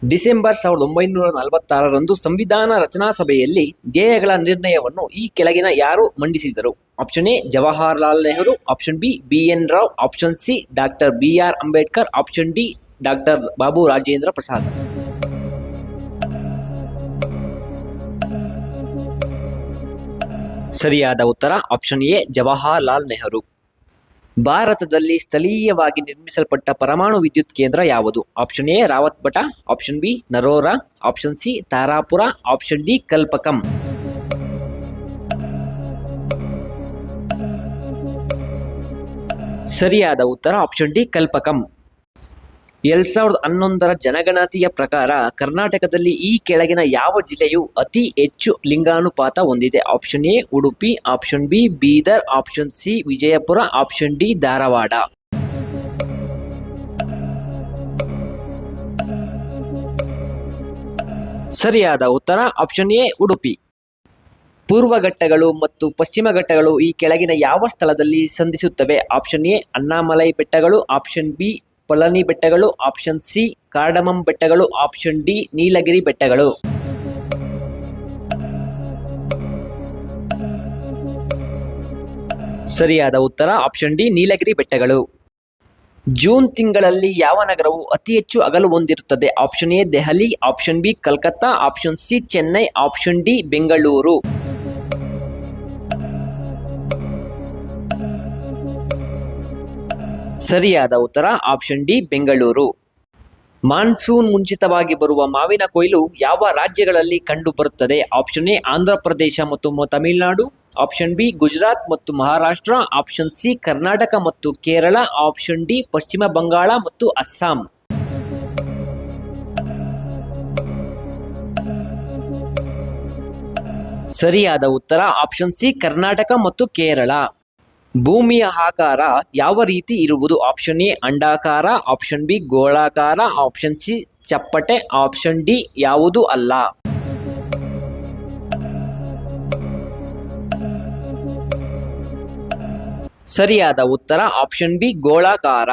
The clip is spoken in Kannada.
ಡಿಸೆಂಬರ್ 1946ರಂದು ಸಂವಿಧಾನ ರಚನಾ ಸಭೆಯಲ್ಲಿ ಧ್ಯೇಯಗಳ ನಿರ್ಣಯವನ್ನು ಈ ಕೆಳಗಿನ ಯಾರು ಮಂಡಿಸಿದರು? Option A Jawaharlal Nehru, option B BN Rao, option C doctor BR Ambedkar, option D doctor Babu Rajendra Prasad. ಸರಿಯಾದ ಉತ್ತರ ಆಪ್ಷನ್ ಎ ಜವಾಹರಲಾಲ್ ನೆಹರು. ಭಾರತದಲ್ಲಿ ಸ್ಥಳೀಯವಾಗಿ ನಿರ್ಮಿಸಲ್ಪಟ್ಟ ಪರಮಾಣು ವಿದ್ಯುತ್ ಕೇಂದ್ರ ಯಾವುದು? Option A Rawatbhata, option B Narora, option C Tarapur, option D Kalpakkam. ಸರಿಯಾದ ಉತ್ತರ ಆಪ್ಷನ್ ಡಿ ಕಲ್ಪಕಂ. 2011ರ ಜನಗಣತಿಯ ಪ್ರಕಾರ ಕರ್ನಾಟಕದಲ್ಲಿ ಈ ಕೆಳಗಿನ ಯಾವ ಜಿಲ್ಲೆಯು ಅತಿ ಹೆಚ್ಚು ಲಿಂಗಾನುಪಾತ ಹೊಂದಿದೆ? Option A Udupi, option B Bidar, option C Vijayapura, option D Dharwad. ಸರಿಯಾದ ಉತ್ತರ ಆಪ್ಷನ್ ಎ ಉಡುಪಿ. ಪೂರ್ವ ಘಟ್ಟಗಳು ಮತ್ತು ಪಶ್ಚಿಮ ಘಟ್ಟಗಳು ಈ ಕೆಳಗಿನ ಯಾವ ಸ್ಥಳದಲ್ಲಿ ಸಂಧಿಸುತ್ತವೆ? ಆಪ್ಷನ್ ಎ ಅಣ್ಣಾಮಲೈ ಬೆಟ್ಟಗಳು, ಆಪ್ಷನ್ ಬಿ ಪಳನಿ ಬೆಟ್ಟಗಳು, ಆಪ್ಷನ್ ಸಿ ಕಾರ್ಡಮಮ್ ಬೆಟ್ಟಗಳು, ಆಪ್ಷನ್ ಡಿ ನೀಲಗಿರಿ ಬೆಟ್ಟಗಳು. ಸರಿಯಾದ ಉತ್ತರ ಆಪ್ಷನ್ ಡಿ ನೀಲಗಿರಿ ಬೆಟ್ಟಗಳು. ಜೂನ್ ತಿಂಗಳಲ್ಲಿ ಯಾವ ನಗರವು ಅತಿ ಹೆಚ್ಚು ಹಗಲು ಹೊಂದಿರುತ್ತದೆ? Option A Delhi, option B Calcutta, option C Chennai, option D Bengaluru. ಸರಿಯಾದ ಉತ್ತರ ಆಪ್ಷನ್ ಡಿ ಬೆಂಗಳೂರು. ಮಾನ್ಸೂನ್ ಮುಂಚಿತವಾಗಿ ಬರುವ ಮಾವಿನ ಕೊಯ್ಲು ಯಾವ ರಾಜ್ಯಗಳಲ್ಲಿ ಕಂಡು ಬರುತ್ತದೆ? ಆಪ್ಷನ್ ಎ ಆಂಧ್ರ ಪ್ರದೇಶ ಮತ್ತು ತಮಿಳುನಾಡು, ಆಪ್ಷನ್ ಬಿ ಗುಜರಾತ್ ಮತ್ತು ಮಹಾರಾಷ್ಟ್ರ, ಆಪ್ಷನ್ ಸಿ ಕರ್ನಾಟಕ ಮತ್ತು ಕೇರಳ, ಆಪ್ಷನ್ ಡಿ ಪಶ್ಚಿಮ ಬಂಗಾಳ ಮತ್ತು ಅಸ್ಸಾಂ. ಸರಿಯಾದ ಉತ್ತರ ಆಪ್ಷನ್ ಸಿ ಕರ್ನಾಟಕ ಮತ್ತು ಕೇರಳ. ಭೂಮಿಯ ಆಕಾರ ಯಾವ ರೀತಿ ಇರುವುದು? ಆಪ್ಷನ್ ಎ ಅಂಡಾಕಾರ, ಆಪ್ಷನ್ ಬಿ ಗೋಳಾಕಾರ, ಆಪ್ಷನ್ ಸಿ ಚಪ್ಪಟೆ, ಆಪ್ಷನ್ ಡಿ ಯಾವುದೂ ಅಲ್ಲ. ಸರಿಯಾದ ಉತ್ತರ ಆಪ್ಷನ್ ಬಿ ಗೋಳಾಕಾರ.